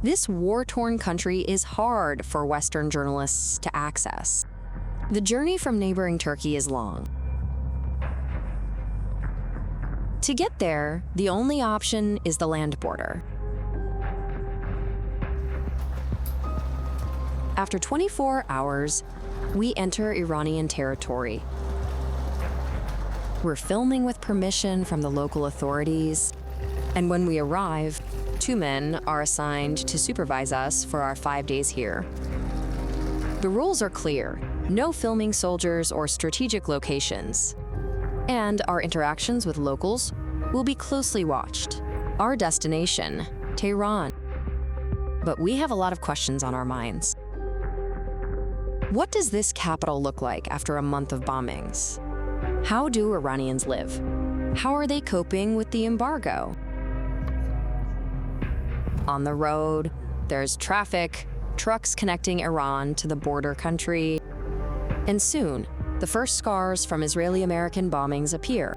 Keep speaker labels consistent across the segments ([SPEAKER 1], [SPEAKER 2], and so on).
[SPEAKER 1] This war-torn country is hard for Western journalists to access. The journey from neighboring Turkey is long. To get there, the only option is the land border. After 24 hours, we enter Iranian territory. We're filming with permission from the local authorities, and when we arrive, 2 men are assigned to supervise us for our 5 days here. The rules are clear: no filming soldiers or strategic locations. And our interactions with locals will be closely watched. Our destination, Tehran. But we have a lot of questions on our minds. What does this capital look like after a month of bombings? How do Iranians live? How are they coping with the embargo? On the road, there's traffic, trucks connecting Iran to the border country. And soon, the first scars from Israeli-American bombings appear.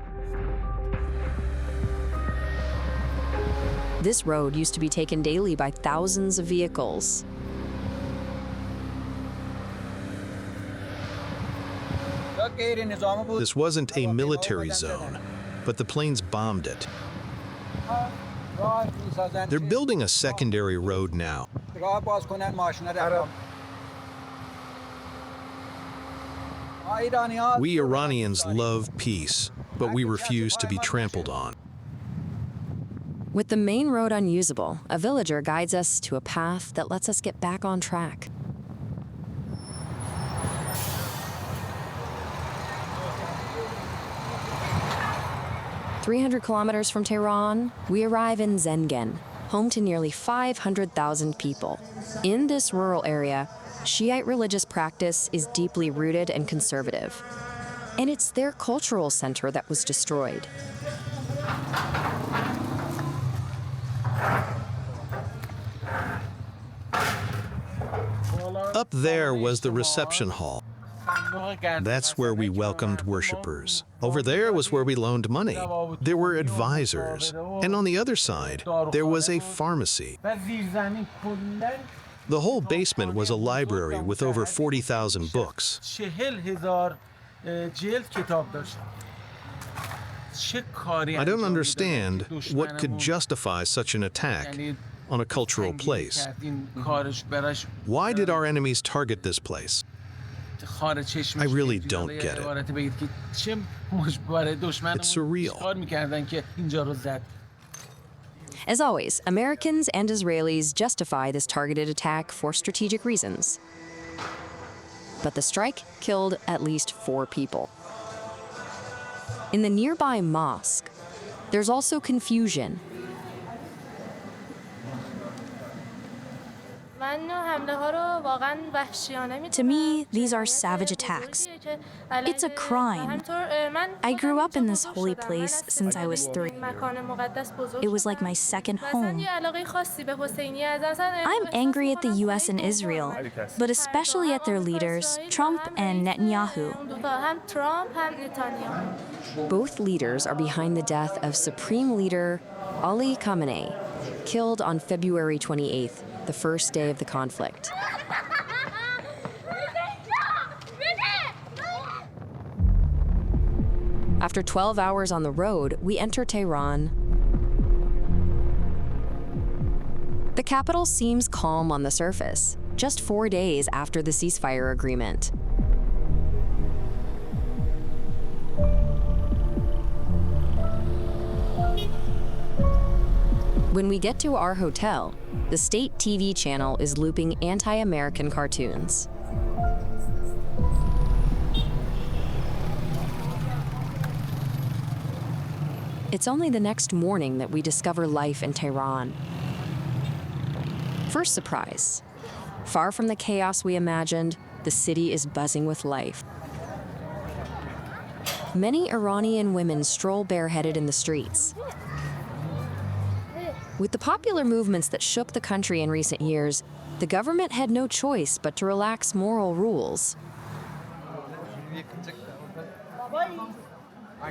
[SPEAKER 1] This road used to be taken daily by thousands of vehicles.
[SPEAKER 2] This wasn't a military zone, but the planes bombed it. They're building a secondary road now. We Iranians love peace, but we refuse to be trampled on.
[SPEAKER 1] With the main road unusable, a villager guides us to a path that lets us get back on track. "300 kilometers from Tehran, we arrive in Zenen, home to nearly 500,000 people. In this rural area, Shiite religious practice is deeply rooted and conservative. And it's their cultural center that was destroyed.
[SPEAKER 2] Up there was the reception hall. That's where we welcomed worshippers. Over there was where we loaned money. There were advisors. And on the other side, there was a pharmacy. The whole basement was a library with over 40,000 books. I don't understand what could justify such an attack on a cultural place. Why did our enemies target this place? I really don't get it. It's surreal.
[SPEAKER 1] As always, Americans and Israelis justify this targeted attack for strategic reasons. But the strike killed at least 4 people. In the nearby mosque, there's also confusion.
[SPEAKER 3] To me, these are savage attacks. It's a crime. I grew up in this holy place since I was 3. It was like my second home. I'm angry at the US and Israel, but especially at their leaders, Trump and Netanyahu.
[SPEAKER 1] Both leaders are behind the death of Supreme Leader Ali Khamenei, killed on February 28th, the first day of the conflict. After 12 hours on the road, we enter Tehran. The capital seems calm on the surface, just 4 days after the ceasefire agreement. When we get to our hotel, the state TV channel is looping anti-American cartoons. It's only the next morning that we discover life in Tehran. First surprise. Far from the chaos we imagined, the city is buzzing with life. Many Iranian women stroll bareheaded in the streets. With the popular movements that shook the country in recent years, the government had no choice but to relax moral rules.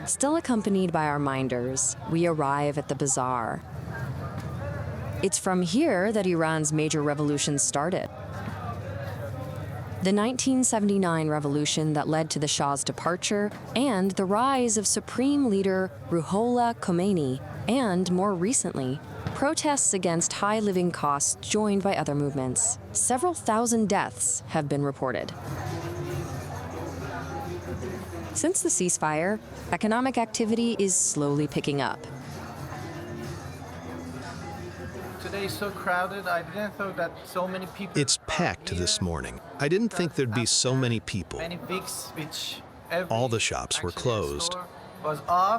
[SPEAKER 1] Still accompanied by our minders, we arrive at the bazaar. It's from here that Iran's major revolutions started. The 1979 revolution that led to the Shah's departure and the rise of Supreme Leader Ruhollah Khomeini, and more recently, protests against high living costs joined by other movements. Several thousand deaths have been reported. Since the ceasefire, economic activity is slowly picking up.
[SPEAKER 4] Today is so crowded. I didn't think that so many people.
[SPEAKER 2] It's packed this morning. I didn't think there'd be so many people. All the shops were closed.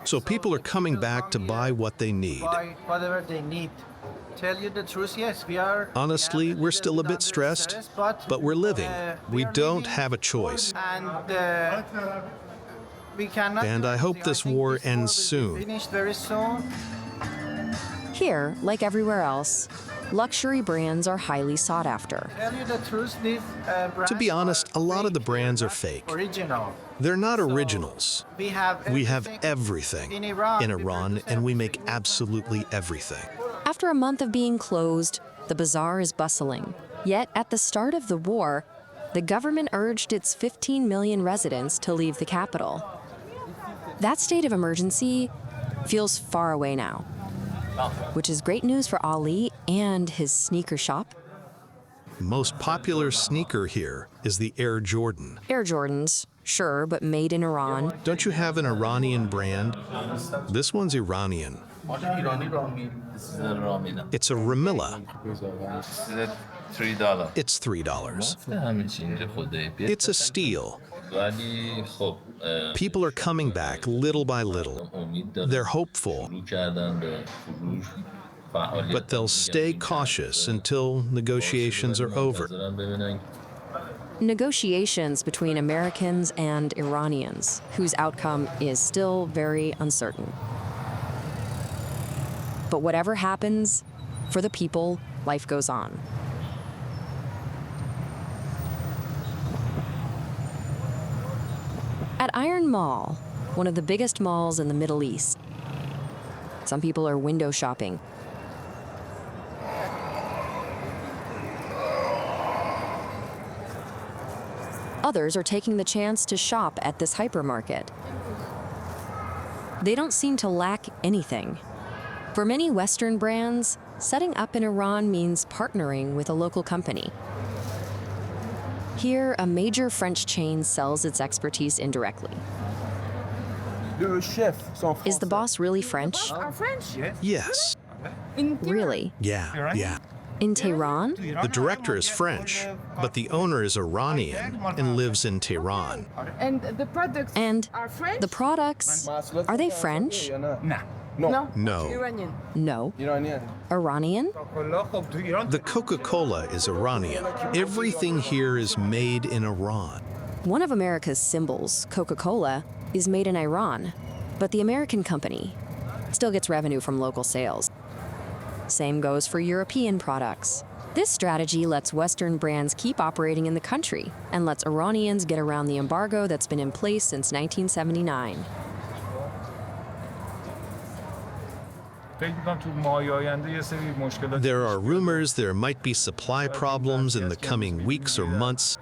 [SPEAKER 2] So people are coming back to buy what they need.
[SPEAKER 4] Buy whatever they need. Tell you the truth, yes, we are.
[SPEAKER 2] Honestly, we're still a bit stressed, but we're living. We don't have a choice.
[SPEAKER 4] And we cannot.
[SPEAKER 2] And I hope this war ends soon.
[SPEAKER 4] Finished very soon.
[SPEAKER 1] Here, like everywhere else, luxury brands are highly sought after.
[SPEAKER 4] Tell you the truth, these brands
[SPEAKER 2] To be honest, a lot of the
[SPEAKER 4] fake.
[SPEAKER 2] brands
[SPEAKER 4] They're
[SPEAKER 2] are fake.
[SPEAKER 4] Original.
[SPEAKER 2] They're not originals.
[SPEAKER 4] We have
[SPEAKER 2] everything
[SPEAKER 4] in Iran,
[SPEAKER 2] and we make absolutely everything.
[SPEAKER 1] After a month of being closed, the bazaar is bustling. Yet at the start of the war, the government urged its 15 million residents to leave the capital. That state of emergency feels far away now, which is great news for Ali and his sneaker shop.
[SPEAKER 2] Most popular sneaker here is the Air Jordan.
[SPEAKER 1] Air Jordans, sure, but made in Iran.
[SPEAKER 2] Don't you have an Iranian brand? This one's Iranian. It's a Ramilla.
[SPEAKER 5] $3.
[SPEAKER 2] It's $3. It's a steal. People are coming back little by little. They're hopeful, but they'll stay cautious until negotiations are over.
[SPEAKER 1] Negotiations between Americans and Iranians, whose outcome is still very uncertain. But whatever happens, for the people, life goes on. At Iron Mall, one of the biggest malls in the Middle East, some people are window shopping. Others are taking the chance to shop at this hypermarket. They don't seem to lack anything. For many Western brands, setting up in Iran means partnering with a local company. Here, a major French chain sells its expertise indirectly. Is the boss really French?
[SPEAKER 6] Are French?
[SPEAKER 2] Yes.
[SPEAKER 1] Really?
[SPEAKER 2] Yeah.
[SPEAKER 1] In Tehran?
[SPEAKER 2] The director is French, but the owner is Iranian and lives in Tehran.
[SPEAKER 6] And the products
[SPEAKER 1] And
[SPEAKER 6] are French?
[SPEAKER 1] the products, are they French?
[SPEAKER 6] No.
[SPEAKER 2] No.
[SPEAKER 6] Iranian.
[SPEAKER 1] No. Iranian?
[SPEAKER 2] The Coca-Cola is Iranian. Everything here is made in Iran.
[SPEAKER 1] One of America's symbols, Coca-Cola, is made in Iran, but the American company still gets revenue from local sales. Same goes for European products. This strategy lets Western brands keep operating in the country and lets Iranians get around the embargo that's been in place since 1979.
[SPEAKER 2] There are rumors there might be supply problems in the coming weeks or months.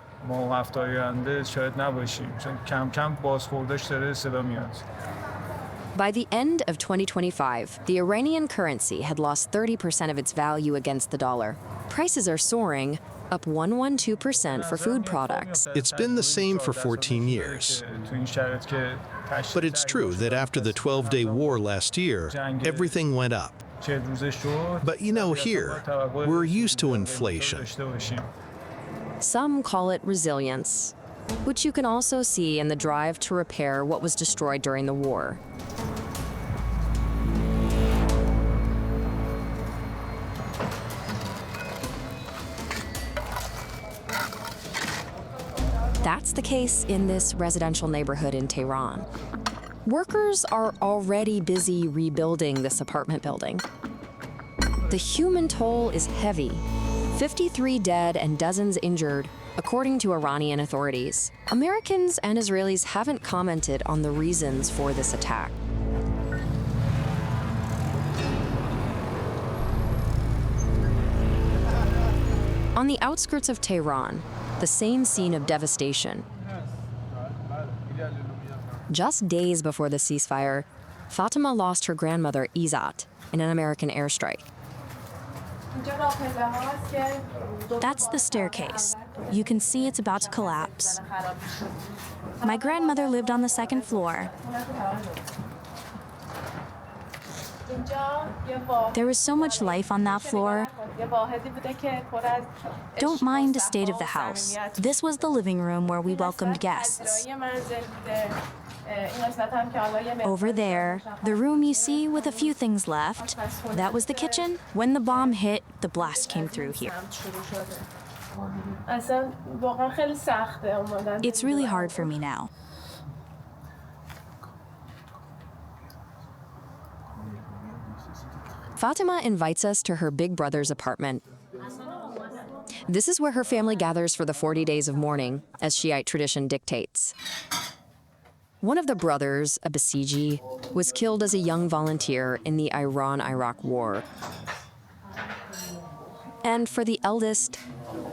[SPEAKER 1] By the end of 2025, the Iranian currency had lost 30% of its value against the dollar. Prices are soaring, up 112% for food products.
[SPEAKER 2] It's been the same for 14 years. But it's true that after the 12-day war last year, everything went up. But you know, here, we're used to inflation.
[SPEAKER 1] Some call it resilience, which you can also see in the drive to repair what was destroyed during the war. That's the case in this residential neighborhood in Tehran. Workers are already busy rebuilding this apartment building. The human toll is heavy. 53 dead and dozens injured, according to Iranian authorities. Americans and Israelis haven't commented on the reasons for this attack. On the outskirts of Tehran, the same scene of devastation. Just days before the ceasefire, Fatima lost her grandmother Izzat in an American airstrike.
[SPEAKER 3] That's the staircase. You can see it's about to collapse. My grandmother lived on the second floor. There was so much life on that floor. Don't mind the state of the house. This was the living room where we welcomed guests. Over there, the room you see with a few things left, that was the kitchen. When the bomb hit, the blast came through here. It's really hard for me now.
[SPEAKER 1] Fatima invites us to her big brother's apartment. This is where her family gathers for the 40 days of mourning, as Shiite tradition dictates. One of the brothers, a Basiji, was killed as a young volunteer in the Iran-Iraq War. And for the eldest,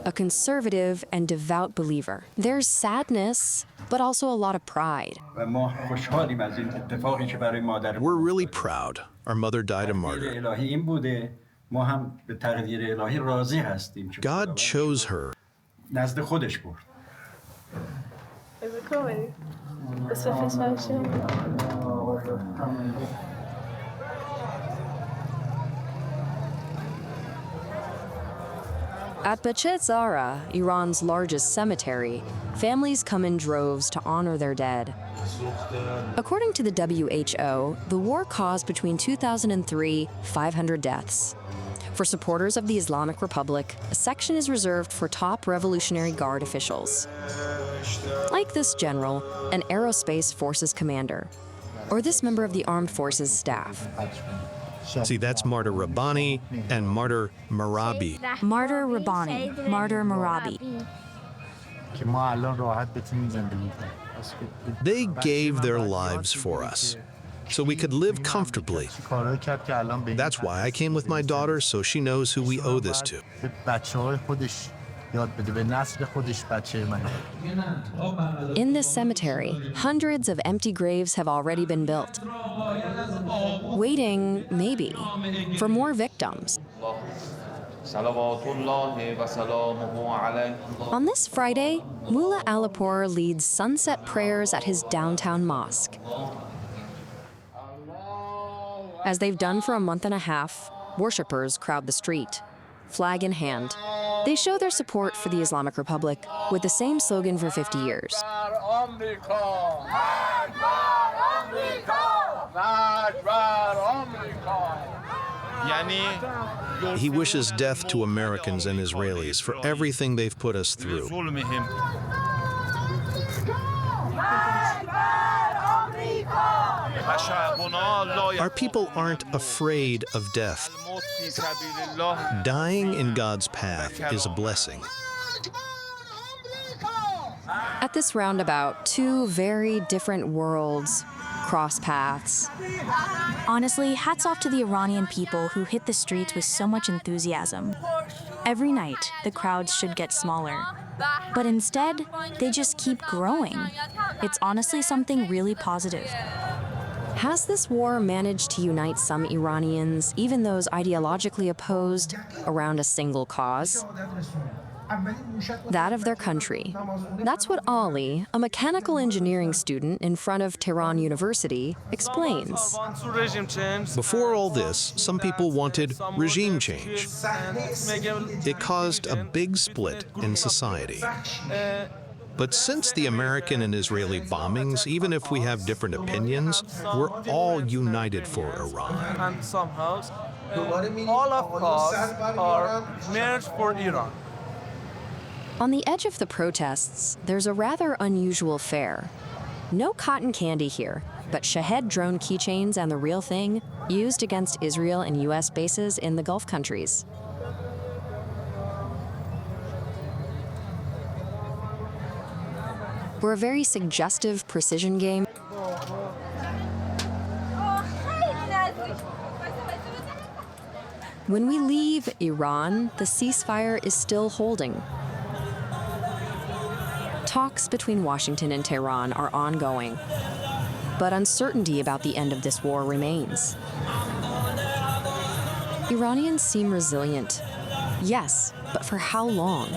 [SPEAKER 1] a conservative and devout believer, there's sadness, but also a lot of pride.
[SPEAKER 2] We're really proud. Our mother died a martyr. God chose her.
[SPEAKER 1] At Bechet Zahra, Iran's largest cemetery, families come in droves to honor their dead. According to the WHO, the war caused between 2003 500 deaths. For supporters of the Islamic Republic, a section is reserved for top Revolutionary Guard officials. Like this general, an aerospace forces commander, or this member of the armed forces staff.
[SPEAKER 2] See, that's Martyr Rabbani and Martyr Marabi.
[SPEAKER 3] Martyr Rabbani, Martyr Marabi.
[SPEAKER 2] They gave their lives for us, so we could live comfortably. That's why I came with my daughter, so she knows who we owe this to.
[SPEAKER 1] In this cemetery, hundreds of empty graves have already been built, waiting, maybe, for more victims. On this Friday, Mullah Alipur leads sunset prayers at his downtown mosque. As they've done for a month and a half, worshippers crowd the street, flag in hand. They show their support for the Islamic Republic with the same slogan for 50 years.
[SPEAKER 2] He wishes death to Americans and Israelis for everything they've put us through. Our people aren't afraid of death. Dying in God's path is a blessing.
[SPEAKER 1] At this roundabout, two very different worlds cross paths.
[SPEAKER 3] Honestly, hats off to the Iranian people who hit the streets with so much enthusiasm. Every night, the crowds should get smaller. But instead, they just keep growing. It's honestly something really positive.
[SPEAKER 1] Has this war managed to unite some Iranians, even those ideologically opposed, around a single cause? That of their country. That's what Ali, a mechanical engineering student in front of Tehran University, explains.
[SPEAKER 2] Before all this, some people wanted regime change. It caused a big split in society. But since the American and Israeli bombings, even if we have different opinions, we're all united for Iran.
[SPEAKER 4] And somehow, all of us are merged for Iran.
[SPEAKER 1] On the edge of the protests, there's a rather unusual fare. No cotton candy here, but Shahed drone keychains and the real thing, used against Israel and US bases in the Gulf countries. For a very suggestive precision game, When we leave Iran, the ceasefire is still holding. Talks between Washington and Tehran are ongoing, but uncertainty about the end of this war remains. Iranians seem resilient. Yes, but for how long?